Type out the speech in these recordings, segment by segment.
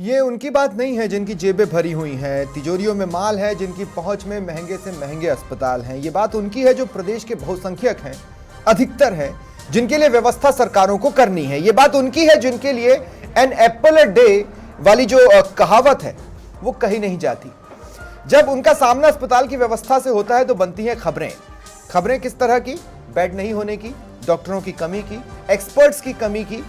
ये उनकी बात नहीं है जिनकी जेबें भरी हुई हैं, तिजोरियों में माल है, जिनकी पहुंच में महंगे से महंगे अस्पताल हैं। ये बात उनकी है जो प्रदेश के बहुसंख्यक हैं, अधिकतर हैं, जिनके लिए व्यवस्था सरकारों को करनी है। ये बात उनकी है जिनके लिए एन एप्पल अ डे वाली जो कहावत है वो कही नहीं जाती। जब उनका सामना अस्पताल की व्यवस्था से होता है तो बनती हैं खबरें। खबरें किस तरह की? बेड नहीं होने की, डॉक्टरों की कमी की, एक्सपर्ट्स की कमी की,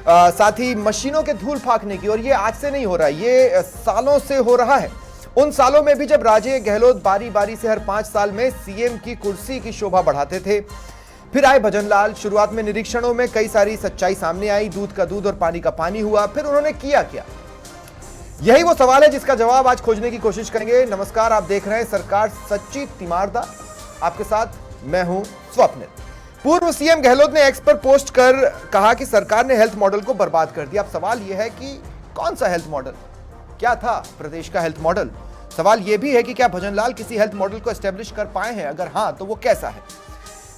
साथ ही मशीनों के धूल फाकने की। और ये आज से नहीं हो रहा, ये सालों से हो रहा है। उन सालों में भी जब राजे गहलोत बारी बारी से हर 5 साल में सीएम की कुर्सी की शोभा बढ़ाते थे। फिर आए भजनलाल। शुरुआत में निरीक्षणों में कई सारी सच्चाई सामने आई, दूध का दूध और पानी का पानी हुआ। फिर उन्होंने किया क्या? यही वो सवाल है जिसका जवाब आज खोजने की कोशिश करेंगे। नमस्कार, आप देख रहे हैं सरकार सच्ची तीमारदार। आपके साथ मैं हूं स्वप्निल। पूर्व सीएम गहलोत ने एक्स पर पोस्ट कर कहा कि सरकार ने हेल्थ मॉडल को बर्बाद कर दिया। अब सवाल यह है कि कौन सा हेल्थ मॉडल? क्या था प्रदेश का हेल्थ मॉडल? सवाल यह भी है कि क्या भजनलाल किसी हेल्थ मॉडल को एस्टेब्लिश कर पाए हैं? अगर हां तो वो कैसा है?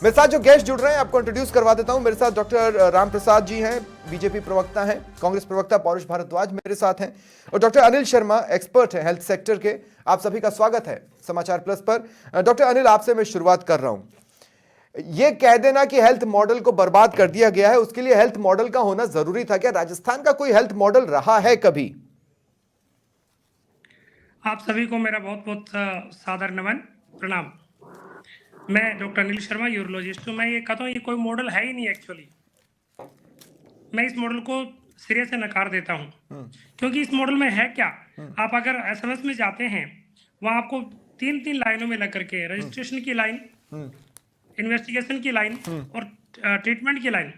मेरे साथ जो गेस्ट जुड़ रहे हैं आपको इंट्रोड्यूस करवा देता हूं। मेरे साथ डॉक्टर राम प्रसाद जी हैं, बीजेपी प्रवक्ता हैं। कांग्रेस प्रवक्ता पौरुष भारद्वाज मेरे साथ हैं और डॉक्टर अनिल शर्मा एक्सपर्ट हैं हेल्थ सेक्टर के। आप सभी का स्वागत है समाचार प्लस पर। डॉक्टर अनिल, आपसे मैं शुरुआत कर रहा हूं। ये कह देना कि हेल्थ मॉडल को बर्बाद कर दिया गया है, उसके लिए हेल्थ मॉडल का होना जरूरी था क्या? राजस्थान का कोई हेल्थ मॉडल रहा है कभी? आप सभी को मेरा बहुत बहुत सादर नमन, प्रणाम। मैं डॉक्टर अनिल शर्मा, यूरोलॉजिस्ट हूँ। मैं ये कहता हूँ ये कोई मॉडल है ही नहीं एक्चुअली। मैं इस मॉडल को सिरे से नकार देता हूँ क्योंकि इस मॉडल में है क्या? आप अगर एसएमएस में जाते हैं वहाँ आपको 3-3 लाइनों में लग करके रजिस्ट्रेशन की लाइन, इन्वेस्टिगेशन की लाइन और ट्रीटमेंट की लाइन,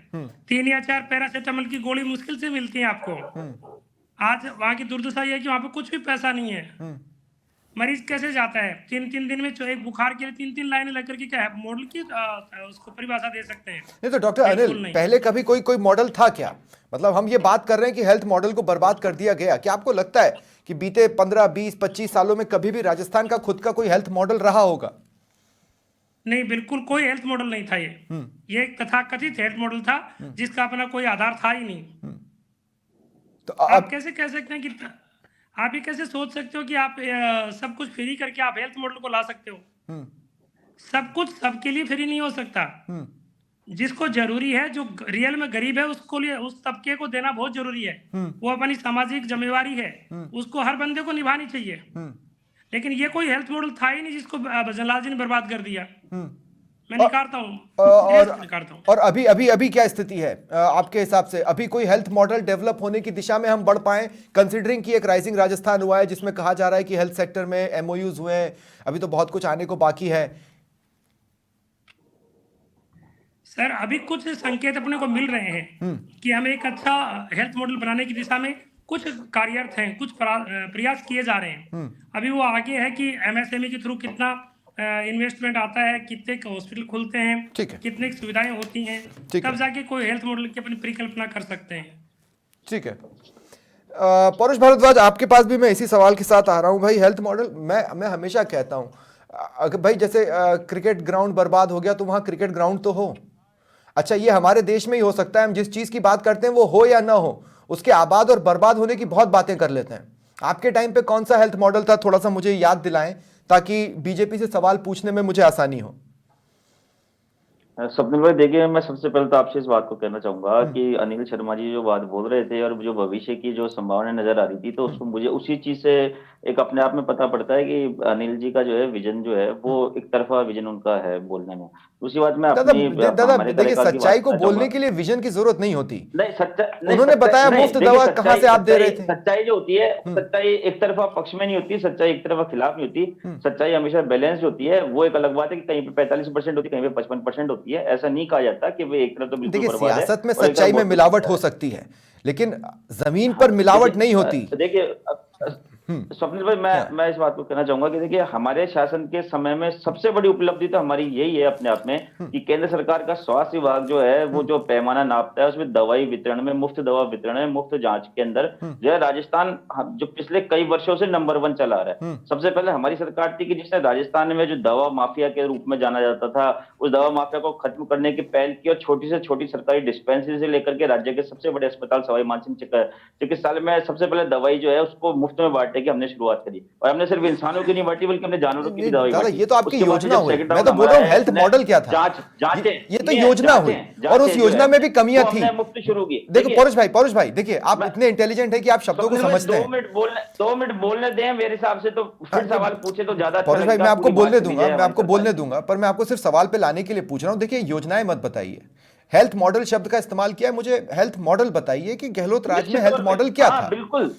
3 या 4 पैरासीटामोल की गोली मुश्किल से मिलती है आपको। आज वहाँ की दुर्दशा यह है कि वहाँ पे कुछ भी पैसा नहीं है। मरीज कैसे जाता है? 3-3 दिन में एक बुखार के लिए 3-3 लाइनें लग करके क्या है मॉडल की उसको परिभाषा दे सकते हैं? नहीं तो डॉक्टर अनिल, पहले कभी कोई मॉडल था क्या? मतलब हम ये बात कर रहे हैं कि हेल्थ मॉडल को बर्बाद कर दिया गया। क्या आपको लगता है कि बीते 15, 20, 25 सालों में कभी भी राजस्थान का खुद का कोई हेल्थ मॉडल रहा होगा? नहीं, बिल्कुल कोई हेल्थ मॉडल नहीं था। ये एक तथाकथित हेल्थ मॉडल था जिसका अपना कोई आधार था ही नहीं। तो आप कैसे कह सकते हैं कि आप ये कैसे सोच सकते हो कि आप सब कुछ फ्री करके आप हेल्थ मॉडल को ला सकते हो? सब कुछ सबके लिए फ्री नहीं हो सकता। जिसको जरूरी है, जो रियल में गरीब है, उसको लिए उस तबके को देना बहुत जरूरी है। वो अपनी सामाजिक जिम्मेवारी है, उसको हर बंदे को निभानी चाहिए। लेकिन ये कोई हेल्थ मॉडल था ही नहीं जिसको भजनलाल जी ने बर्बाद कर दिया। मैं निकारता हूँ। और अभी क्या स्थिति है आपके हिसाब से? अभी कोई हेल्थ मॉडल डेवलप होने की दिशा में हम बढ़ पाए, कंसीडरिंग कि एक राइजिंग राजस्थान हुआ है जिसमें कहा जा रहा है कि हेल्थ सेक्टर में एमओयूज हुए हैं, अभी तो बहुत कुछ आने को बाकी है। सर, अभी कुछ संकेत अपने को मिल रहे हैं कि हम एक अच्छा हेल्थ मॉडल बनाने की दिशा में कुछ कार्यरत हैं, कुछ प्रयास किए जा रहे हैं। अभी वो आगे है कि एमएसएमई के थ्रू कितना इन्वेस्टमेंट आता है, कितने हॉस्पिटल खुलते हैं, कितनी सुविधाएं होती हैं, तब जाके कोई हेल्थ मॉडल की अपनी परिकल्पना कर सकते हैं। ठीक है। पौरुष भारद्वाज, आपके पास भी मैं इसी सवाल के साथ आ रहा हूं। भाई हेल्थ मॉडल, मैं हमेशा कहता हूं, अगर भाई जैसे क्रिकेट ग्राउंड बर्बाद हो गया तो वहां क्रिकेट ग्राउंड तो हो। अच्छा, ये हमारे देश में ही हो सकता है। हम जिस चीज की बात करते हैं वो हो या ना हो, उसके आबाद और बर्बाद होने की बहुत बातें कर लेते हैं। आपके टाइम पे कौन सा हेल्थ मॉडल था? थोड़ा सा मुझे याद दिलाएं ताकि बीजेपी से सवाल पूछने में मुझे आसानी हो। स्वप्निल भाई, देखिए, मैं सबसे पहले तो आपसे इस बात को कहना चाहूंगा कि अनिल शर्मा जी जो बात बोल रहे थे और जो भविष्य की जो संभावना नजर आ रही थी, तो उसको मुझे उसी चीज से एक अपने आप में पता पड़ता है कि अनिल जी का जो है विजन जो है वो एक तरफा विजन उनका है बोलने में। दूसरी बात मैं अपनी हमारे देखिए, सच्चाई को बोलने के लिए विजन की जरूरत नहीं होती। नहीं, उन्होंने बताया मुफ्त दवा कहां से आप दे रहे थे। सच्चाई जो होती है, सच्चाई एक तरफा पक्ष में नहीं होती, सच्चाई एक तरफा खिलाफ नहीं होती। सच्चाई हमेशा बैलेंस होती है। वो एक अलग बात है कि कहीं पे 45% होती है, कहीं पे 55% होती है। ऐसा नहीं कहा जाता कि वो एक तरफ तो बिल्कुल बर्बाद है। सियासत में सच्चाई में मिलावट हो सकती है, लेकिन जमीन पर मिलावट नहीं होती। देखिए, स्वप्निल भाई, मैं इस बात को कहना चाहूंगा कि देखिए, हमारे शासन के समय में सबसे बड़ी उपलब्धि तो हमारी यही है अपने आप में कि केंद्र सरकार का स्वास्थ्य विभाग जो है वो जो पैमाना नापता है उसमें दवाई वितरण में, मुफ्त दवा वितरण में, मुफ्त जांच के अंदर जो है राजस्थान जो पिछले कई वर्षों से नंबर 1 चला रहा है। सबसे पहले हमारी सरकार थी कि जिसने राजस्थान में जो दवा माफिया के रूप में जाना जाता था, उस दवा माफिया को खत्म करने की पहल की और छोटी से छोटी सरकारी डिस्पेंसरी से लेकर के राज्य के सबसे बड़े अस्पताल सवाई मानसिंह चिकित्सालय में सबसे पहले दवाई जो है उसको मुफ्त में बांटने की हमने शुरुआत करी। और हमने सिर्फ इंसानों की नहीं बांटी बल्कि हमने जानवरों की भी दवाई दादा, बांटी। ये तो आपकी उसके बाद योजना जब हुई, second मैं round तो बोल रहा हूँ हमारा हेल्थ है, मॉडल क्या था। जांचें ये तो योजना हुई और उस योजना में भी कमियां थी। मुफ्त शुरू की। देखो पौरुष भाई देखिए, आप इतने इंटेलिजेंट है कि आप शब्दों को समझते हैं। 2 मिनट बोलने दें मेरे हिसाब से, तो फिर सवाल पूछे तो ज्यादा अच्छा पौरुष भाई, लगेगा। मैं आपको पूरी बात बोलने सुनी दूंगा, जाए मैं आपको हमारी बोलने सरकार दूंगा, पर मैं आपको सिर्फ सवाल पे लाने के लिए पूछ रहा हूं। देखिए, योजनाएं मत बताइए, हेल्थ मॉडल शब्द का इस्तेमाल किया है, मुझे हेल्थ मॉडल बताइए कि गहलोत राज में निश्चित हेल्थ तौर पे। मॉडल क्या हाँ, था। बिल्कुल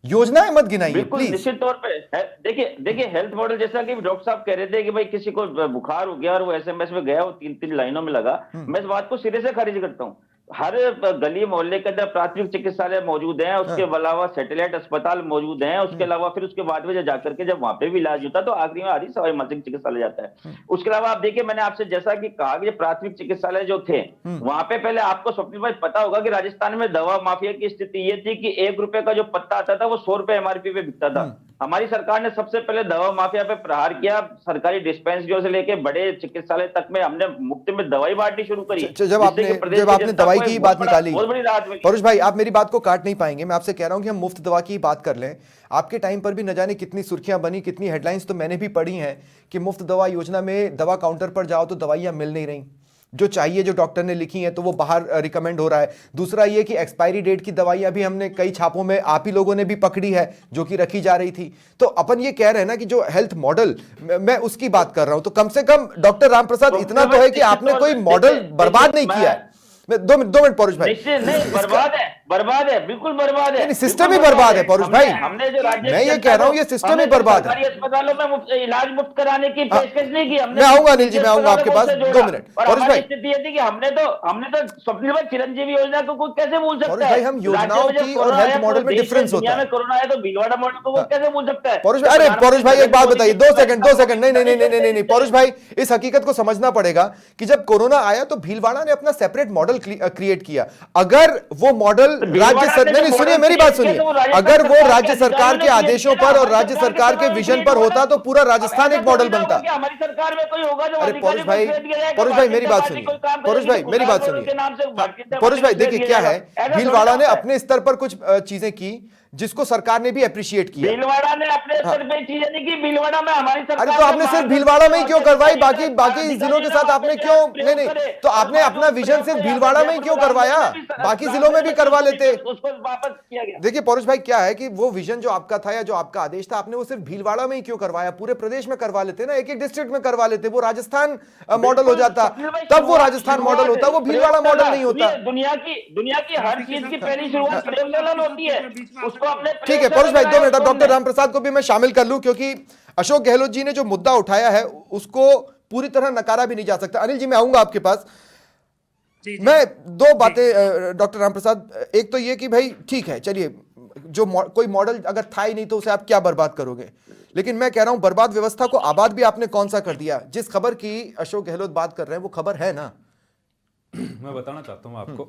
योजनाएं मत गिनाइए बिल्कुल प्लीज। निश्चित तौर पे देखिए हेल्थ मॉडल, जैसा कि डॉक्टर साहब कह रहे थे कि भाई किसी को बुखार हो गया और वो एसएमएस में गया, वो 3-3 लाइनों में लगा। मैं इस बात को सिरे से खारिज करता हूँ। हर गली मोहल्ले के अंदर प्राथमिक चिकित्सालय मौजूद हैं, उसके अलावा सैटेलाइट अस्पताल मौजूद हैं, उसके अलावा फिर उसके बाद में जाकर के जब वहां पे भी इलाज होता है तो आखिरी में आदि सवाई मानसिंह चिकित्सालय जाता है। उसके अलावा आप देखिए, मैंने आपसे जैसा कि कहा कि प्राथमिक चिकित्सालय जो थे वहां पे पहले आपको स्वप्निल भाई पता होगा कि राजस्थान में दवा माफिया की स्थिति ये थी कि 1 रुपए का जो पत्ता आता था वो 100 रुपए एमआरपी पे बिकता था। हमारी सरकार ने सबसे पहले दवा माफिया पे प्रहार किया, सरकारी डिस्पेंसरियों से लेके बड़े चिकित्सालय तक में हमने मुफ्त में दवाई बांटनी शुरू करी। जब आपने दवाई की बात निकाली, बहुत बड़ी राहत मिली। पौरुष भाई, आप मेरी बात को काट नहीं पाएंगे। मैं आपसे कह रहा हूं कि हम मुफ्त दवा की बात कर लें। आपके टाइम पर भी न जाने कितनी सुर्खियां बनी, कितनी हेडलाइंस तो मैंने भी पढ़ी हैं कि मुफ्त दवा योजना में दवा काउंटर पर जाओ तो दवाइयां मिल नहीं रही, जो चाहिए, जो डॉक्टर ने लिखी है तो वो बाहर रिकमेंड हो रहा है। दूसरा ये कि एक्सपायरी डेट की दवाइयां भी हमने कई छापों में आप ही लोगों ने भी पकड़ी है जो कि रखी जा रही थी। तो अपन ये कह रहे हैं ना कि जो हेल्थ मॉडल, मैं उसकी बात कर रहा हूं। तो कम से कम डॉक्टर रामप्रसाद, इतना तो है कि आपने कोई मॉडल बर्बाद नहीं किया है। 2 मिनट पौरुष भाई। नहीं, बर्बाद है, बिल्कुल बर्बाद है। सिस्टम ही बर्बाद है पौरुष भाई। हमने जो राज्य, मैं ये कह रहा हूं ये सिस्टम ही बर्बाद है। सरकारी अस्पतालों में इलाज मुफ्त कराने की पेशकश नहीं की हमने। मैं आऊंगा अनिल जी, मैं आऊंगा आपके पास। 2 मिनट पौरुष भाई। स्थिति ये थी कि हमने तो स्वप्निल भाई चिरंजीवी योजना को कोई कैसे भूल सकता है? पौरुष भाई, हम योजनाओं की और हेल्थ मॉडल में डिफरेंस होता है। कोरोना है तो भीलवाड़ा मॉडल को कैसे भूल सकता है? पौरुष भाई, अरे पौरुष भाई एक बात बताइए, 2 सेकंड। नहीं, पौरुष भाई, इस हकीकत को समझना पड़ेगा कि जब कोरोना आया तो भीलवाड़ा ने अपना सेपरेट मॉडल क्रिएट किया। अगर वो मॉडल राज्य सरकार, नहीं सुनिए मेरी बात सुनिए, अगर वो राज्य सरकार के आदेशों पर और राज्य सरकार के विजन पर होता तो पूरा राजस्थान एक मॉडल बनता। हमारी सरकार में कोई होगा जो, अरे पौरुष भाई मेरी बात सुनिए, पौरुष भाई मेरी बात सुनिए। पौरुष भाई देखिए क्या है, भीलवाड़ा ने अपने स्तर पर कुछ चीजें की जिसको सरकार ने भी अप्रिशिएट किया। भीलवाड़ा ने अपने स्तर पे चीजें नहीं की, भीलवाड़ा में हमारी सरकार। अरे तो आपने सिर्फ भीलवाड़ा में ही क्यों करवाई, बाकी जिलों के साथ आपने क्यों नहीं, तो आपने अपना विजन सिर्फ भीलवाड़ा में ही क्यों करवाया, बाकी जिलों में भी करवा लेते। उसको वापस किया गया। देखिए पौरुष भाई, क्या है कि वो विजन जो आपका था या जो आपका आदेश था, आपने वो सिर्फ भीलवाड़ा में ही क्यों करवाया, पूरे प्रदेश में करवा लेते ना, एक डिस्ट्रिक्ट में करवा लेते, वो राजस्थान मॉडल हो जाता। तब वो राजस्थान मॉडल होता, वो भीलवाड़ा मॉडल नहीं होता। दुनिया की हर चीज की पहली शुरुआत प्रयोगशाला में होती है, उसको अपने। ठीक है पौरुष भाई, 2 मिनट। अब डॉक्टर रामप्रसाद को भी मैं शामिल कर लूं, क्योंकि अशोक गहलोत जी ने जो मुद्दा उठाया है उसको पूरी तरह नकारा भी नहीं जा सकता। अनिल जी, मैं आऊंगा आपके पास। मैं 2 बातें डॉक्टर रामप्रसाद, एक तो ये कि भाई ठीक है, चलिए, जो कोई मॉडल अगर था ही नहीं तो उसे आप क्या बर्बाद करोगे, लेकिन मैं कह रहा हूं बर्बाद व्यवस्था को आबाद भी आपने कौन सा कर दिया। जिस खबर की अशोक गहलोत बात कर रहे हैं वो खबर है ना। मैं बताना चाहता हूं आपको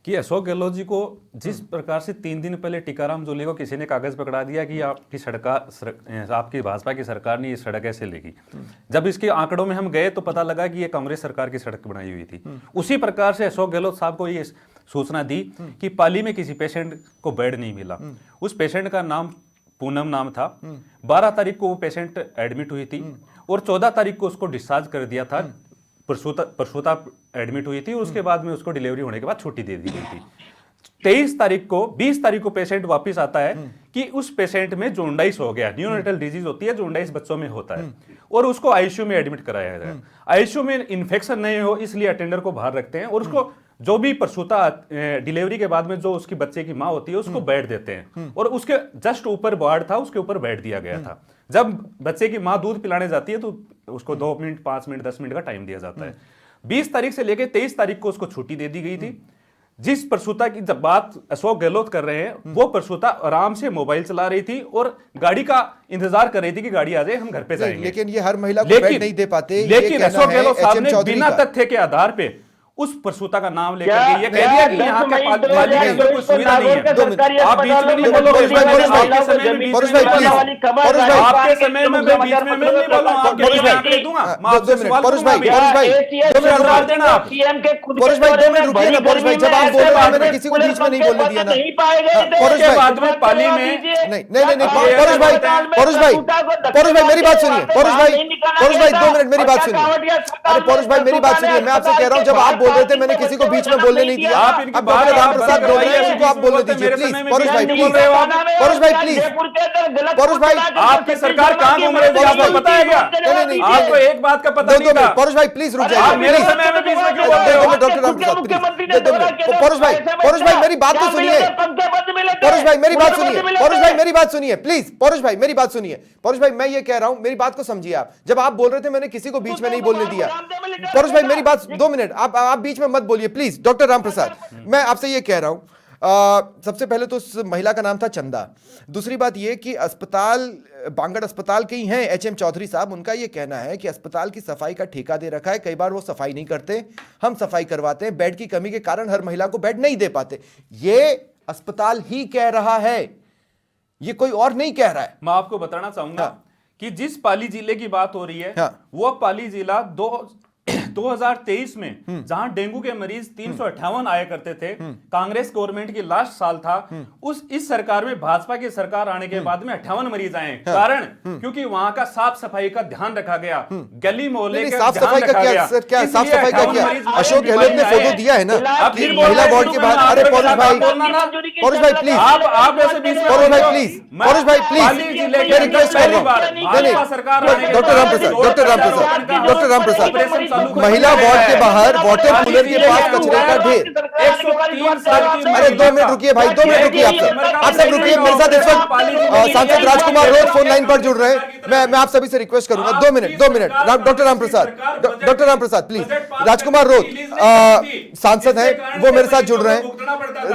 कि अशोक गहलोत जी को जिस प्रकार से 3 दिन पहले टीकाराम जूली को किसी ने कागज पकड़ा दिया कि आपकी भाजपा की सरकार ने ये सड़क ऐसे लेगी, जब इसके आंकड़ों में हम गए तो पता लगा कि ये कांग्रेस सरकार की सड़क बनाई हुई थी। उसी प्रकार से अशोक गहलोत साहब को ये सूचना दी कि पाली में किसी पेशेंट को बेड नहीं मिला। उस पेशेंट का नाम पूनम नाम था। 12 तारीख को वो पेशेंट एडमिट हुई थी और 14 तारीख को उसको डिस्चार्ज कर दिया था। प्रसूता एडमिट हुई थी, उसके बाद में उसको डिलीवरी होने के बाद छुट्टी दे दी गई थी। 20 तारीख को पेशेंट वापस आता है कि उस पेशेंट में जोंडाइस हो गया, न्यूनेटल डिजीज होती है, जोंडाइस बच्चों में होता है, और उसको आईसीयू में एडमिट कराया गया। आईसीयू में इन्फेक्शन नहीं हो इसलिए अटेंडर को बाहर रखते हैं और उसको जो भी प्रसूता डिलीवरी के बाद में जो उसकी बच्चे की माँ होती है उसको बेड देते हैं, और उसके जस्ट ऊपर वार्ड था, उसके ऊपर बेड दिया गया था। जब बच्चे की माँ दूध पिलाने जाती है तो उसको 2 मिनट, 5 मिनट, 10 मिनट का टाइम दिया जाता है। 20 तारीख से लेकर 23 तारीख को उसको छुट्टी दे दी गई थी। जिस प्रसूता की जब बात अशोक गहलोत कर रहे हैं, वो प्रसूता आराम से मोबाइल चला रही थी और गाड़ी का इंतजार कर रही थी कि गाड़ी आ जाए, हम घर पे जाएंगे। लेकिन ये हर महिला को बेड नहीं दे पाते। लेकिन अशोक गहलोत साहब ने बिना तथ्य के आधार पे उस प्रसूता का नाम लेकर के ये कह दिया कि यहाँ के मालिक के अंदर कोई सुविधा नहीं है। आप बीच में नहीं बोलो, आपके समय में मैं बीच में नहीं बोलूँ, आपके आंकड़े दूंगा, मैं आपसे सवाल करूंगा। परोश भाई 2 मिनट रुकिए ना। परोश भाई जब आप बोल रहे हैं मैंने किसी को बीच में नहीं बोलने दिया ना। परोश भाई बाद में पाली में नहीं परोश भाई मेरी बात सुनिए। परोश भाई 2 मिनट मेरी बात सुनिए। अरे परोश भाई मेरी बात सुनिए, मैं आपसे कह रहा हूँ जब आप बोल रहे थे मैंने किसी को बीच में बोलने नहीं दिया। आप इनकी बात राम प्रसाद बोल रहे हैं, उनको आप बोलने दीजिए प्लीज। परोश भाई प्लीज, परोश भाई प्लीज, परोश भाई आपकी सरकार कहाँ घूम रही थी आपको पता है क्या? नहीं आपको एक बात का पता नहीं था। परोश भाई प्लीज रुक जाइए। मेरे समय में बीच में क्यों बोल रहे हो? Doctor Ram Prasad please. परोश भाई मेरी बात तो सुनिए। परोश भाई मेरी बात सुनिए। परोश भाई मेरी बात सुनिए प्लीज। परोश भाई मेरी बात सुनिए। परोश भाई मैं ये कह रहा हूं, मेरी बात को समझिए आप। जब आप बोल रहे थे मैंने किसी को बीच में नहीं बोलने दिया। परोश भाई मेरी बात 2 मिनट, आप बीच में मत बोलिए प्लीज। डॉक्टर राम प्रसाद मैं आपसे ये कह रहा हूं, सबसे पहले तो उस महिला का नाम था चंदा। दूसरी बात ये कि अस्पताल बांगड़ अस्पताल के ही हैं एचएम चौधरी साहब, उनका ये कहना है कि अस्पताल की सफाई का ठेका दे रखा है। कई बार वो सफाई नहीं करते, हम सफाई करवाते हैं। बेड की कमी के कारण हर महिला को बेड नहीं दे पाते। ये अस्पताल ही कह रहा है, ये कोई और नहीं कह रहा है। मैं आपको बताना चाहूंगा कि जिस पाली जिले की बात हो रही है वो पाली जिला 2023 में जहां डेंगू के मरीज 358 आया करते थे, कांग्रेस गवर्नमेंट की लास्ट साल था, इस सरकार में भाजपा की सरकार आने के बाद में 58 मरीज आए। कारण क्योंकि वहां का साफ सफाई का ध्यान रखा गया, गली मोहल्ले का साफ सफाई का क्या सर, क्या साफ सफाई का क्या? अशोक गहलोत ने फोटो दिया है ना महिला वार्ड के बाद। अरे परोश भाई प्लीज, आप ऐसे बीच में परोश भाई प्लीज, परोश भाई प्लीज मैं रिक्वेस्ट कर रहा हूं। डॉक्टर राम प्रसाद महिला वार्ड के बाहर वाटर कूलर के पास कचरे का ढेर। 103 साल की अरे 2 मिनट रुकिए भाई, 2 मिनट रुकिए आप सब रुकिए। मेरे साथ इस वक्त सांसद राजकुमार रोज फोन लाइन पर जुड़ रहे हैं। मैं आप सभी से रिक्वेस्ट करूंगा 2 मिनट। Doctor Ram Prasad please. राजकुमार रोज सांसद हैं, वो मेरे साथ जुड़ रहे हैं।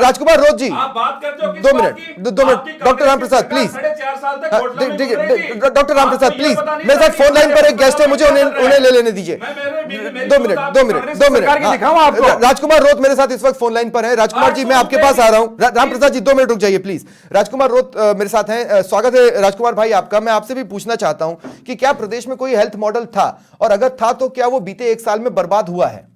राजकुमार रोज जी 2 मिनट। Doctor Ram Prasad please, doctor Ram Prasad please, मेरे साथ फोन लाइन पर एक गेस्ट है, मुझे उन्हें ले लेने दीजिए। 2 मिनट। राजकुमार रोत मेरे साथ इस वक्त फोन लाइन पर है। राजकुमार जी मैं आपके पास आ रहा हूं। राम प्रसाद जी 2 मिनट रुक जाइए प्लीज। राजकुमार रोत मेरे साथ हैं। स्वागत है राजकुमार भाई आपका। मैं आपसे भी पूछना चाहता हूं कि क्या प्रदेश में कोई हेल्थ मॉडल था, और अगर था तो क्या वो बीते 1 साल में बर्बाद हुआ है?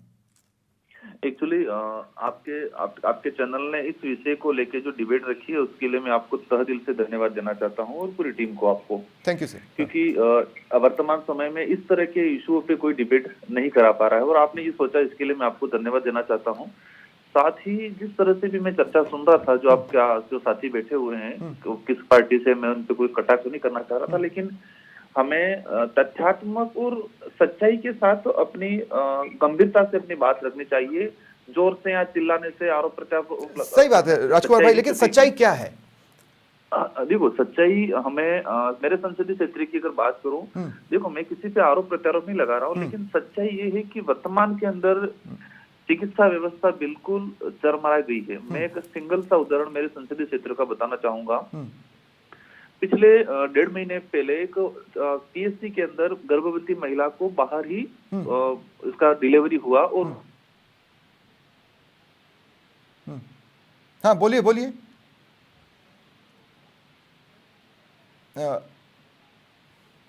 एक्चुअली आपके चैनल ने इस विषय को लेके जो डिबेट रखी है उसके लिए मैं आपको तहे दिल से धन्यवाद देना चाहता हूं और पूरी टीम को आपको। Thank you sir. क्योंकि वर्तमान समय में इस तरह के इशू पे कोई डिबेट नहीं करा पा रहा है और आपने ये सोचा, इसके लिए मैं आपको धन्यवाद देना चाहता हूँ। साथ ही जिस तरह से भी मैं चर्चा सुन रहा था, जो साथी बैठे हुए हैं किस पार्टी से, मैं उन पे कोई कटाक्ष नहीं करना चाह रहा था, लेकिन हमें तथ्यात्मक और सच्चाई के साथ अपनी गंभीरता से अपनी बात रखनी चाहिए। जोर से या चिल्लाने से आरोप प्रत्यारोप सही बात है राजकुमार भाई, लेकिन सच्चाई क्या है? देखो सच्चाई हमें मेरे संसदीय क्षेत्र की अगर बात करूं, देखो मैं किसी पे आरोप प्रत्यारोप नहीं लगा रहा हूं, लेकिन सच्चाई ये है कि वर्तमान के अंदर चिकित्सा व्यवस्था बिल्कुल चरमरा गई है। मैं एक सिंगल सा उदाहरण मेरे संसदीय क्षेत्र का बताना चाहूंगा। पिछले 1.5 महीने पहले एक पीएचसी के अंदर गर्भवती महिला को बाहर ही इसका डिलीवरी हुआ और हाँ बोलिए।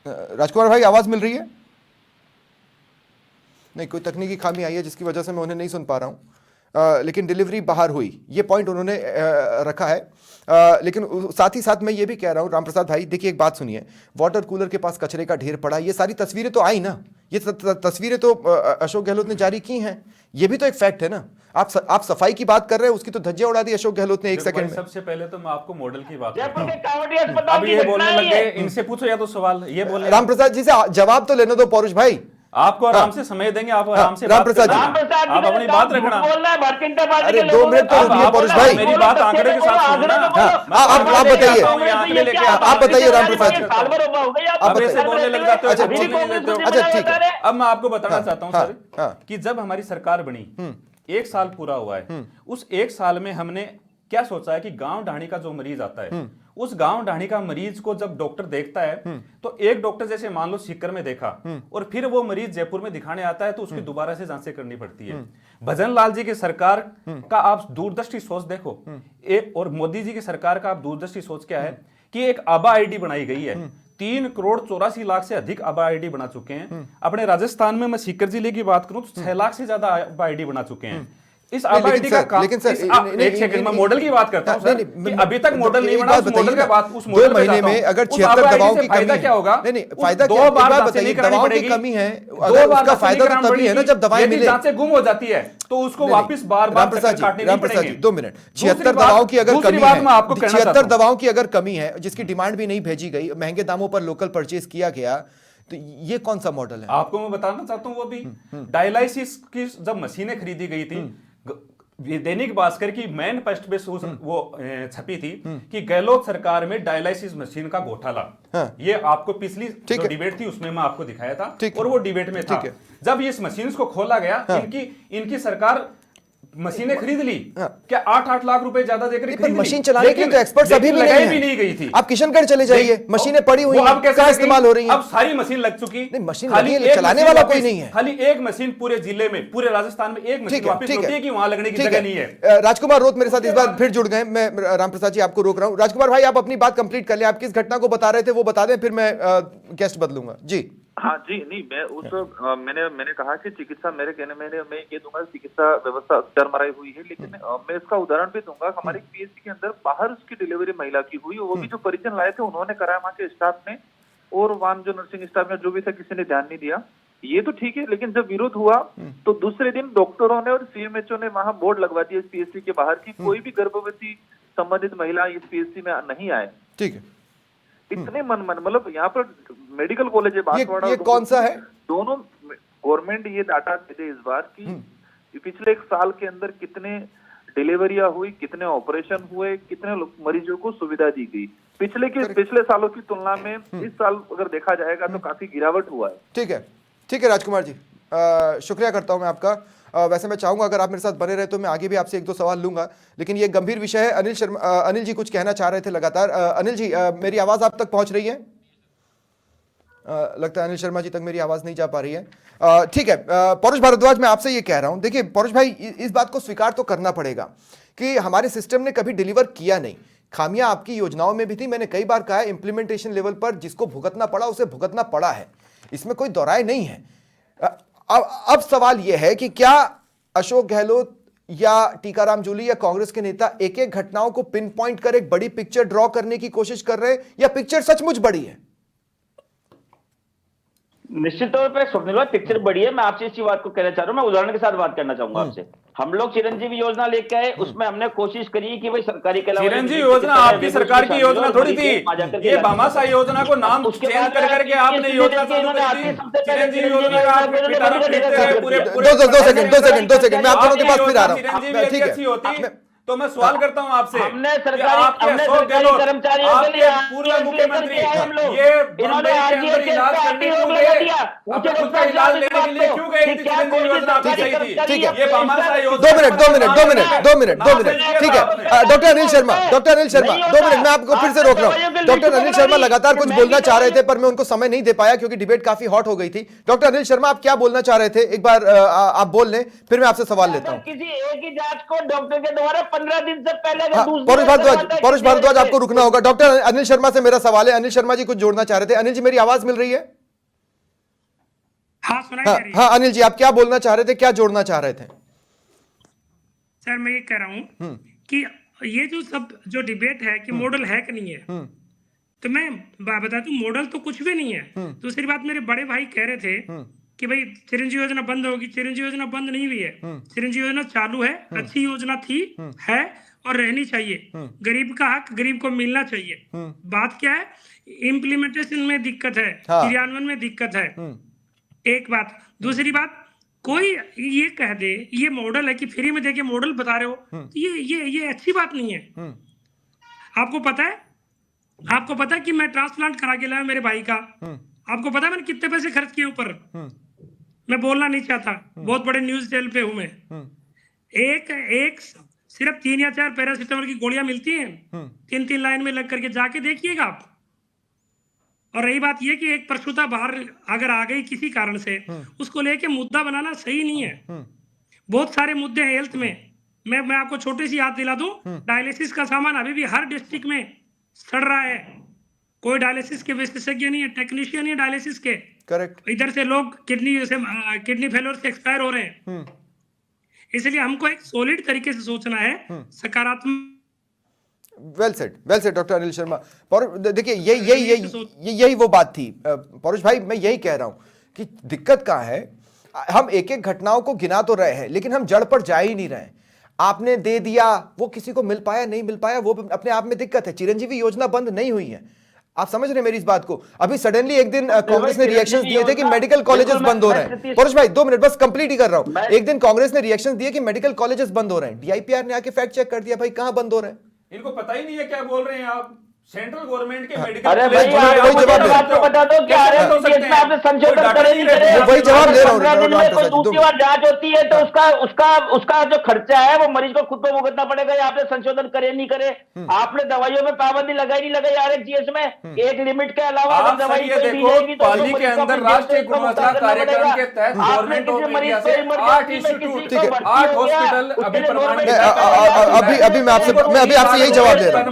राजकुमार भाई आवाज मिल रही है? नहीं, कोई तकनीकी खामी आई है जिसकी वजह से मैं उन्हें नहीं सुन पा रहा हूं। लेकिन डिलीवरी बाहर हुई, ये पॉइंट उन्होंने रखा है। लेकिन साथ ही साथ मैं ये भी कह रहा हूं रामप्रसाद भाई, देखिए एक बात सुनिए, वाटर कूलर के पास कचरे का ढेर पड़ा, ये सारी तस्वीरें तो आई ना, ये तस्वीरें तो अशोक गहलोत ने जारी की हैं, ये भी तो एक फैक्ट है ना। आप सफाई की बात कर रहे हैं, उसकी तो धज्जियां उड़ा दी अशोक गहलोत ने 1 सेकंड में। सबसे पहले तो मैं आपको मॉडल की बात करता हूं। अब ये बोलने लग गए, इनसे पूछो या तो सवाल ये बोले। रामप्रसाद जी से जवाब तो लेने दो पौरुष भाई, आपको आराम से समय देंगे, आप आराम से रामप्रसाद जी आप अपनी बात रखना। अरे 2 मिनट तो रुकिए पौरुष भाई, मेरी बात आंकड़े के साथ सुनो ना। आप बताइए, आप बताइए रामप्रसाद जी, आप ऐसे बोलने लग जाते हो। अच्छा ठीक है। अब मैं आपको बताना चाहता हूं सर कि जब हमारी सरकार बनी 1 साल पूरा हुआ है। उस 1 साल में हमने क्या सोचा है कि गांव ढाणी का जो मरीज आता है, उस गांव ढाणी का मरीज को जब डॉक्टर देखता है तो एक डॉक्टर जैसे मान लो सीकर में देखा और फिर वो मरीज जयपुर में दिखाने आता है तो उसकी दोबारा से जांचें करनी पड़ती है। भजन लाल जी की सरकार का आप दूरदृष्टि सोच देखो, और मोदी जी की सरकार का आप दूरदृष्टि सोच क्या है कि एक आबा आईडी बनाई गई है। 3,84,00,000 से अधिक आबा आईडी बना चुके हैं। अपने राजस्थान में मैं सीकर जिले की बात करूं तो 6 लाख से ज्यादा आबा आईडी बना चुके हैं। इस आबा आईडी का काम, लेकिन सर एक सेकंड मैं मॉडल की बात करता हूं सर, कि अभी तक मॉडल नहीं बना, उस मॉडल के बाद उस 2 मॉडल महीने में अगर 76 दवाओं की कमी है, क्या होगा? नहीं फायदा क्या, एक बात बताइए, दवाओं की कमी है, अगर उसका फायदा तो तभी है ना जब दवाएं मिले। जांचें गुम हो जाती है तो उसको वापस बार-बार काटने नहीं पड़ेंगे। 2 मिनट, 76 दवाओं की अगर कमी है, मैं आपको कहना चाहता 76 हूं, दवाओं की अगर कमी है जिसकी डिमांड भी नहीं भेजी गई, महंगे दामों पर लोकल परचेज किया गया, तो ये कौन सा मॉडल है? आपको मैं बताना चाहता हूं, वो भी डायलाइसिस की जब मशीनें खरीदी गई थी, दैनिक भास्कर की मेन फर्स्ट पे वो छपी थी कि गहलोत सरकार में डायलाइसिस मशीन का घोटाला। हाँ। ये आपको पिछली जो डिबेट थी उसमें मैं आपको दिखाया था, और वो डिबेट में था। जब इस मशीन को खोला गया, इनकी सरकार मशीनें खरीद ली, क्या 8-8 लाख रुपए ज्यादा देकर खरीद ली। मशीन चलाने के लिए तो एक्सपर्ट्स अभी भी नहीं गई थी। आप किशनगढ़ चले जाइए, मशीनें पड़ी हुई हैं, कहां इस्तेमाल हो रही हैं? अब सारी मशीन लग चुकी, नहीं मशीन लगी है, चलाने वाला कोई नहीं है। खाली एक मशीन पूरे जिले में, पूरे राजस्थान में एक मशीन वापस होती है कि वहां लगने की जगह नहीं है। राजकुमार रोत मेरे साथ इस बार फिर जुड़ गए। मैं रामप्रसाद जी आपको रोक रहा हूं। राजकुमार भाई, आप अपनी बात कंप्लीट कर लें, आप किस घटना को बता रहे थे वो बता दें, फिर मैं गेस्ट बदलूंगा जी। हाँ जी, नहीं मैं मैंने कहा कि चिकित्सा, मेरे कहने में मैं ये दूंगा, चिकित्सा व्यवस्था चरमराई हुई है, लेकिन मैं इसका उदाहरण भी दूंगा। हमारे पीएचसी के अंदर बाहर उसकी डिलीवरी महिला की हुई, वो भी जो परिजन लाए थे उन्होंने कराया, वहाँ के स्टाफ ने, और वहाँ जो नर्सिंग स्टाफ में जो भी था किसी ने ध्यान नहीं दिया। ये तो ठीक है, लेकिन जब विरोध हुआ तो दूसरे दिन डॉक्टरों ने और सीएमएचओ ने वहाँ बोर्ड लगवा दिया इस पीएचसी के बाहर की कोई भी गर्भवती संबंधित महिला इस पीएचसी में नहीं आए। ठीक है, इतने मन मतलब यहाँ पर मेडिकल कॉलेज है बांसवाड़ा, ये कौन सा है? दोनों गवर्नमेंट ये डाटा दे इस बार की पिछले 1 साल के अंदर कितने डिलीवरियां हुई, कितने ऑपरेशन हुए, कितने मरीजों को सुविधा दी गई। पिछले सालों की तुलना में इस साल अगर देखा जाएगा तो काफी गिरावट हुआ है। ठीक है राजकुमार जी, शुक्रिया करता हूं मैं आपका। वैसे मैं चाहूंगा अगर आप मेरे साथ बने रहे तो मैं आगे भी आपसे 1-2 सवाल लूंगा, लेकिन ये गंभीर विषय है। अनिल शर्मा, अनिल जी कुछ कहना चाह रहे थे लगातार। अनिल जी, मेरी आवाज आप तक पहुंच रही है? लगता है अनिल शर्मा जी तक मेरी आवाज नहीं जा पा रही है। ठीक है, पौरुष भारद्वाज, मैं आपसे ये कह रहा हूं, देखिए पौरुष भाई, इस बात को स्वीकार तो करना पड़ेगा कि हमारे सिस्टम ने कभी डिलीवर किया नहीं। खामियां आपकी योजनाओं में भी थी, मैंने कई बार कहा है, इंप्लीमेंटेशन लेवल पर जिसको भुगतना पड़ा उसे भुगतना पड़ा है, इसमें कोई दोहराए नहीं है। अब सवाल यह है कि क्या अशोक गहलोत या टीकाराम जूली या कांग्रेस के नेता एक एक घटनाओं को पिन पॉइंट कर एक बड़ी पिक्चर ड्रॉ करने की कोशिश कर रहे हैं, या पिक्चर सचमुच बड़ी है? निश्चित तौर पर स्वप्निल, पिक्चर बड़ी है। मैं आपसे इसी बात को कहना चाह रहा हूँ, मैं उदाहरण के साथ बात करना चाहूंगा आपसे। हम लोग चिरंजीवी योजना लेके आए, उसमें हमने कोशिश करी कि भाई सरकारी के अलावा चिरंजीवी योजना आपकी सरकार की योजना थोड़ी थी, ये भामाशाह योजना को नाम चेंज कर करके आपने योजना चालू कर दी। चिरंजीवी योजना का आप पिटारा पीटते रहे पूरे 2 सेकंड, मैं आप दोनों के पास फिर आ रहा हूं। ठीक है, तो मैं सवाल करता हूं आपसे, हमने सरकारी कर्मचारियों के लिए पूर्व मुख्यमंत्री ये बम्बई के अंदर इलाज करने क्यों गए? अपने खुद का इलाज लेने के लिए क्यों गए? चिरंजीवी योजना आपकी सही थी। ठीक है, ये भामाशाह योजना। 2 मिनट, ठीक है। डॉक्टर अनिल शर्मा, 2 मिनट, मैं आपको फिर से रोक रहा हूं। डॉक्टर अनिल शर्मा लगातार कुछ बोलना चाह रहे थे, पर मैं उनको समय नहीं दे पाया क्योंकि डिबेट काफी हॉट हो गई थी। डॉक्टर अनिल शर्मा, आप क्या बोलना चाह रहे थे? एक बार आप बोल लें, फिर मैं आपसे सवाल लेता हूं। किसी एक ही जांच को डॉक्टर के द्वारा 15 दिन से पहले पौरुष भारद्वाज, आपको रुकना होगा। डॉक्टर अनिल शर्मा से मेरा सवाल है, अनिल शर्मा जी कुछ जोड़ना चाह रहे थे। अनिल जी, मेरी आवाज मिल रही है? हाँ, सुनाई दे रही है। हाँ अनिल जी, आप क्या बोलना चाह रहे थे, क्या जोड़ना चाह रहे थे? सर, मैं ये कह रहा हूँ कि ये जो सब जो डिबेट है कि मॉडल है कि नहीं है, तो मैं बता दूं, मॉडल तो कुछ भी नहीं है। दूसरी बात, मेरे बड़े भाई कह रहे थे कि भाई चिरंजीवी योजना बंद होगी। चिरंजीवी योजना बंद नहीं हुई है, चिरंजीवी योजना चालू है, अच्छी योजना थी, है और रहनी चाहिए। गरीब का हक गरीब को मिलना चाहिए। बात क्या है, इम्प्लीमेंटेशन में दिक्कत है, क्रियान्वयन में दिक्कत है, एक बात। दूसरी बात, कोई ये कह दे ये मॉडल है कि फ्री में देके मॉडल बता रहे हो, तो ये अच्छी बात नहीं है। आपको पता है कि मैं ट्रांसप्लांट करा के लाया मेरे भाई का। आपको पता है मैंने कितने पैसे खर्च किए ऊपर? मैं बोलना नहीं चाहता, बहुत बड़े न्यूज चैनल पे हूं मैं। एक एक सिर्फ 3 या 4 पैरासीटामोल की गोलियां मिलती हैं, 3-3 लाइन में लग करके जाके देखिएगा आप। और रही बात यह कि एक प्रसूता बाहर अगर आ गई किसी कारण से, उसको लेके मुद्दा बनाना सही नहीं है। बहुत सारे मुद्दे हैं हेल्थ में। मैं आपको छोटी सी याद दिला दूं, डायलिसिस का सामान अभी भी हर डिस्ट्रिक्ट में सड़ रहा है। कोई डायलिसिस के विशेषज्ञ नहीं है, टेक्नीशियन नहीं है डायलिसिस के। करेक्ट। इधर से लोग किडनी फेलियर से एक्सपायर हो रहे हैं। इसलिए हमको एक सॉलिड तरीके से सोचना है, सकारात्मक। Well said doctor Anil Sharma. देखिए यही वो बात थी पौरुष भाई, मैं यही कह रहा हूं कि दिक्कत कहां है। हम एक एक घटनाओं को गिना तो रहे हैं, लेकिन हम जड़ पर जा ही नहीं रहे। आपने दे दिया, वो किसी को मिल पाया नहीं मिल पाया, वो अपने आप में दिक्कत है। चिरंजीवी योजना बंद नहीं हुई है, आप समझ रहे हैं मेरी इस बात को। अभी सडनली एक दिन कांग्रेस ने रिएक्शंस दिए थे कि मेडिकल कॉलेजेस बंद हो रहे हैं। पौरुष भाई 2 मिनट बस कंप्लीट ही कर रहा हूं। एक दिन कांग्रेस ने रिएक्शंस दिए कि मेडिकल कॉलेजेस बंद हो रहे हैं। डीआईपीआर ने आके फैक्ट चेक कर दिया, भाई कहां बंद हो रहे हैं। इनको पता ही नहीं है क्या बोल रहे हैं आप। सेंट्रल गवर्नमेंट के मेडिकल अरे कॉलेज भाई आपको बता दो कि इसमें आपने संशोधन करे नहीं करे। वही जवाब दे रहा हूं। 15 दिन में कोई दूसरी बार जांच होती है तो उसका जो खर्चा है वो मरीज को खुद को भुगतना पड़ेगा। या आपने संशोधन करे नहीं करे, आपने दवाइयों में पाबंदी लगाई नहीं लगाई आरएचजीएस में, एक लिमिट के अलावा आप सर ये देखो, पाली के अंदर राष्ट्रीय गुणवत्ता कार्यक्रम के तहत गवर्नमेंट ऑफ इंडिया से 8 इंस्टीट्यूट, 8 हॉस्पिटल अभी प्रमाणित। अभी मैं आपसे यही जवाब दे रहा हूं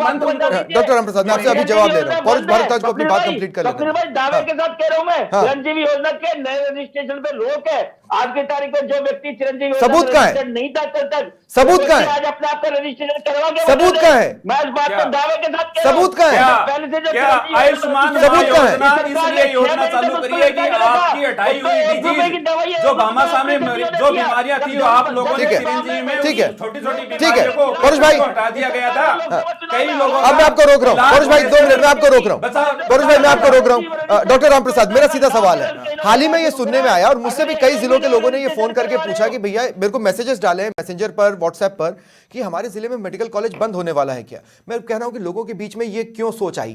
डॉक्टर रामप्रसाद, मैं आपसे अभी जवाब दे रहा हूं। पौरुष भारद्वाज को अपनी बात कंप्लीट कर लेते हैं। भाई दावे के साथ कह रहा हूं मैं, चिरंजीवी योजना के नए रजिस्ट्रेशन पे रोक है। आज की तारीख में जो व्यक्ति चिरंजीवी सबूत कहां है? नहीं था कल तक, सबूत कहां है? आज अपने आप का रजिस्ट्रेशन करवा के सबूत कहां है? मैं इस बात को दावे के साथ कह रहा हूं। सबूत कहां है? पहले से जो क्या आयुष्मान योजना इसलिए योजना चालू करी है कि आपकी हटाई हुई डिजीज जो भामाशाह में जो बीमारियां थी, वो आप लोगों ने चिरंजीवी में छोटी छोटी बीमारियों को पौरुष भाई हटा दिया गया था। कई लोगों अब मैं आपको रोक रहा हूं। पौरुष भाई 2 मिनट में आपको रोक रहा हूं। पौरुष भाई मैं आपको रोक रहा हूं। डॉक्टर रामप्रसाद, मेरा सीधा सवाल है। हाल ही में ये सुनने में आया और मुझसे भी कई जिलों के लोगों ने ये फोन करके पूछा कि भैया, मेरे को मैसेजेस डाले हैं मैसेंजर पर, व्हाट्सएप पर, कि हमारे जिले में मेडिकल कॉलेज बंद होने वाला है क्या। मैं कह रहा हूं कि लोगों के बीच में ये क्यों सोच आई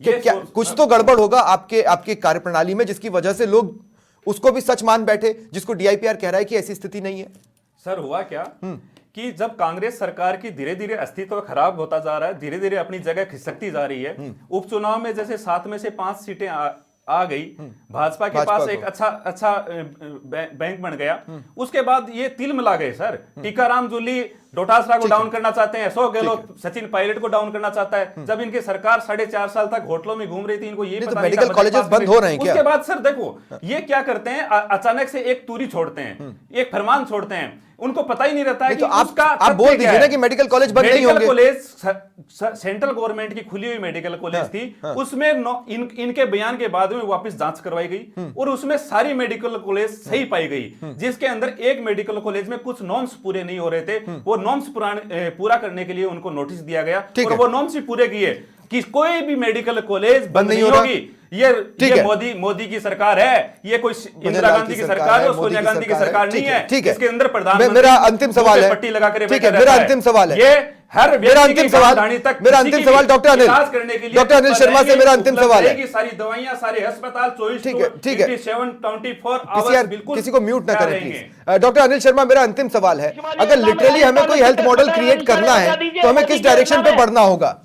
कि क्या कुछ तो गड़बड़ होगा आपके कार्यप्रणाली में, जिसकी वजह से लोग उसको भी सच मान बैठे, जिसको डीआईपीआर कह रहा है कि ऐसी स्थिति नहीं है। सर हुआ क्या कि जब कांग्रेस सरकार की धीरे धीरे अस्तित्व खराब होता जा रहा है, धीरे धीरे अपनी जगह खिसकती जा रही है, उपचुनाव में जैसे 7 में से 5 सीटें आ गई, भाजपा के पास एक अच्छा बैंक बन गया। उसके बाद ये तिल मिला गए सर। टीकाराम जूली डोटासरा को डाउन करना चाहते हैं, अशोक गहलोत सचिन पायलट को डाउन करना चाहता है। जब इनकी सरकार 4.5 साल तक होटलों में घूम रही थी, इनको ये पता नहीं मेडिकल कॉलेजेस बंद हो रहे हैं क्या? उसके बाद सर देखो ये क्या करते हैं, अचानक से एक तूरी छोड़ते हैं, एक फरमान छोड़ते हैं। उनको पता ही नहीं रहता है कि आप बोल दीजिए ना कि मेडिकल कॉलेज बंद नहीं होंगे। कॉलेज सेंट्रल गवर्नमेंट की खुली हुई मेडिकल कॉलेज थी, उसमें इनके बयान के बाद में वापस जांच करवाई गई और उसमें सारी मेडिकल कॉलेज सही पाई गई, जिसके अंदर एक मेडिकल कॉलेज में कुछ नॉर्म्स पूरे नहीं हो रहे थे। वो नॉर्म्स पूरा करने के लिए उनको नोटिस दिया गया और वो नॉर्म्स भी पूरे किए कि कोई भी मेडिकल कॉलेज बंद नहीं होगी। ये मोदी की सरकार है, ये कोई इंदिरा गांधी की सरकार है, सोनिया गांधी की सरकार नहीं है। इसके अंदर प्रधानमंत्री मेरा अंतिम सवाल है, पट्टी लगा कर ठीक है, मेरा अंतिम सवाल है, ये हर मेरा अंतिम सवाल डॉक्टर अनिल शर्मा से मेरा अंतिम सवाल है। सारी दवाइयां, सारे अस्पताल 24 किसी को म्यूट ना करें प्लीज। डॉक्टर अनिल शर्मा, मेरा अंतिम सवाल है, अगर लिटरली हमें कोई हेल्थ मॉडल क्रिएट करना है तो हमें किस डायरेक्शन पे बढ़ना होगा?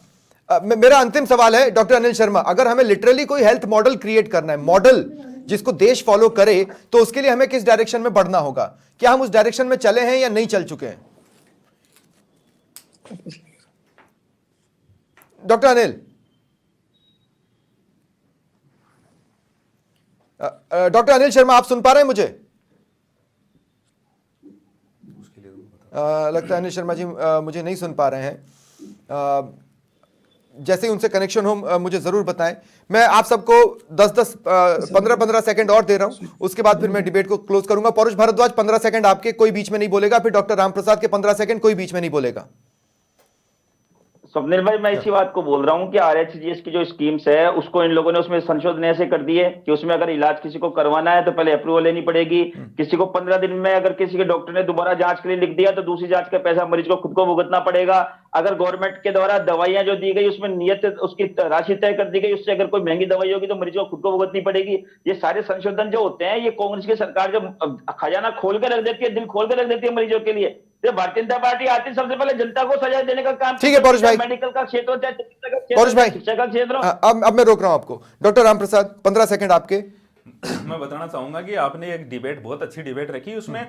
मेरा अंतिम सवाल है डॉक्टर अनिल शर्मा, अगर हमें लिटरली कोई हेल्थ मॉडल क्रिएट करना है, मॉडल जिसको देश फॉलो करे, तो उसके लिए हमें किस डायरेक्शन में बढ़ना होगा? क्या हम उस डायरेक्शन में चले हैं या नहीं चल चुके हैं? डॉक्टर अनिल, डॉक्टर अनिल शर्मा, आप सुन पा रहे हैं मुझे? लगता है अनिल शर्मा जी मुझे नहीं सुन पा रहे हैं। जैसे ही उनसे कनेक्शन हो मुझे जरूर बताएं। मैं आप सबको 15 सेकंड और दे रहा हूं, उसके बाद फिर मैं डिबेट को क्लोज करूंगा। पौरुष भारद्वाज 15 सेकंड आपके, कोई बीच में नहीं बोलेगा। फिर डॉक्टर रामप्रसाद के 15 सेकंड, कोई बीच में नहीं बोलेगा। स्वप्निल भाई, मैं इसी बात को बोल रहा हूँ कि आरएचजीएस की जो स्कीम्स है उसको इन लोगों ने उसमें संशोधन ऐसे कर दिए कि उसमें अगर इलाज किसी को करवाना है तो पहले अप्रूवल लेनी पड़ेगी। किसी को 15 दिन में अगर किसी के डॉक्टर ने दोबारा जांच के लिए लिख दिया तो दूसरी जांच का पैसा मरीज को खुद को भुगतना पड़ेगा। अगर गवर्नमेंट के द्वारा दवाइयां जो दी गई उसमें नियत उसकी राशि तय कर दी गई, उससे अगर कोई महंगी दवाई होगी तो मरीज को खुद को भुगतनी पड़ेगी। ये सारे संशोधन जो होते हैं, ये कांग्रेस की सरकार जो खजाना खोल के रख देती है, दिल खोल के रख देती है मरीजों के लिए। जब भारतीय जनता पार्टी आती सबसे पहले जनता को सजा देने का काम, ठीक है पौरुष भाई, मेडिकल का क्षेत्र हो, चाहे चिकित्सा का क्षेत्र, पौरुष भाई, शिक्षा का क्षेत्र हो। अब मैं रोक रहा हूं आपको। डॉक्टर राम प्रसाद 15 सेकंड आपके। मैं बताना चाहूंगा कि आपने एक डिबेट, बहुत अच्छी डिबेट रखी, उसमें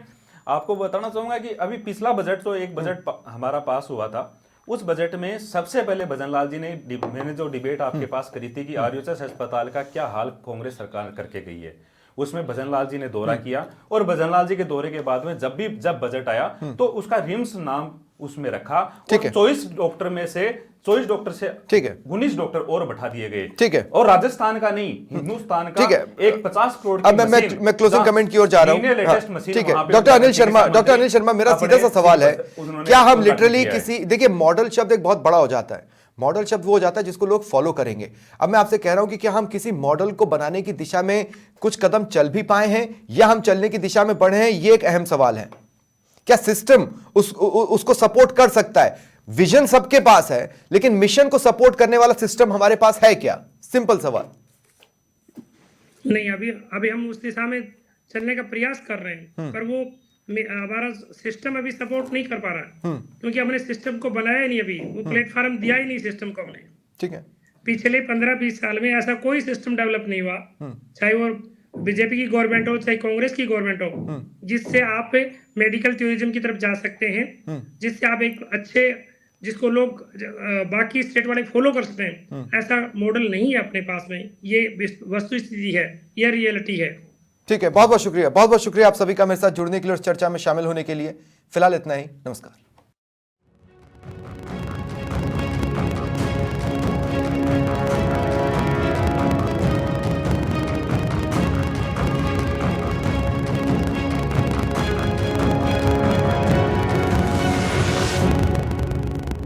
आपको बताना चाहूंगा कि अभी पिछला बजट जो एक बजट हमारा पास हुआ था, उस बजट में सबसे पहले भजनलाल जी ने मैंने जो डिबेट आपके पास करी थी कि आरयूएच अस्पताल का क्या हाल कांग्रेस सरकार करके गई है, उसमें भजनलाल जी ने दौरा किया और भजनलाल जी के दौरे के बाद में जब बजट आया तो उसका रिम्स नाम उसमें रखा। ठीक है। 24 डॉक्टर में से 24 डॉक्टर से ठीक है 19 डॉक्टर और बढ़ा दिए गए। ठीक है। और राजस्थान का नहीं, हिंदुस्तान का ठीक है। एक 50 करोड़ की अब मैं क्लोजिंग कमेंट की ओर जा रहा हूं। ठीक है डॉक्टर अनिल शर्मा, मेरा सीधा सा सवाल है, क्या हम लिटरली किसी, देखिए मॉडल शब्द एक बहुत बड़ा हो जाता है, मॉडल शब्द वो हो जाता है जिसको लोग फॉलो करेंगे। अब मैं आपसे कह रहा हूं कि क्या हम किसी मॉडल को बनाने की दिशा में कुछ कदम चल भी पाए हैं या हम चलने की दिशा में बढ़े हैं, ये एक अहम सवाल है। क्या सिस्टम उसको सपोर्ट कर सकता है? विजन सबके पास है, लेकिन मिशन को सपोर्ट करने वाला सिस्टम हमारे पास है क्या? सिंपल सवाल। नहीं, अभी हम उस दिशा में चलने का प्रयास कर रहे हैं, पर वो हमारा सिस्टम अभी सपोर्ट नहीं कर पा रहा है, क्योंकि हमने सिस्टम को बनाया ही नहीं, अभी वो प्लेटफॉर्म दिया ही नहीं सिस्टम को हमने। ठीक है। पिछले 15-20 साल में ऐसा कोई सिस्टम डेवलप नहीं हुआ, चाहे वो बीजेपी की गवर्नमेंट हो चाहे कांग्रेस की गवर्नमेंट हो, जिससे आप मेडिकल टूरिज्म की तरफ जा सकते हैं, जिससे आप एक अच्छे, जिसको लोग बाकी स्टेट वाले फॉलो कर सकते हैं। ऐसा मॉडल नहीं है अपने पास में, ये वस्तु स्थिति है, ये रियलिटी है। ठीक है, बहुत बहुत शुक्रिया, बहुत बहुत शुक्रिया आप सभी का मेरे साथ जुड़ने के लिए और चर्चा में शामिल होने के लिए। फिलहाल इतना ही, नमस्कार।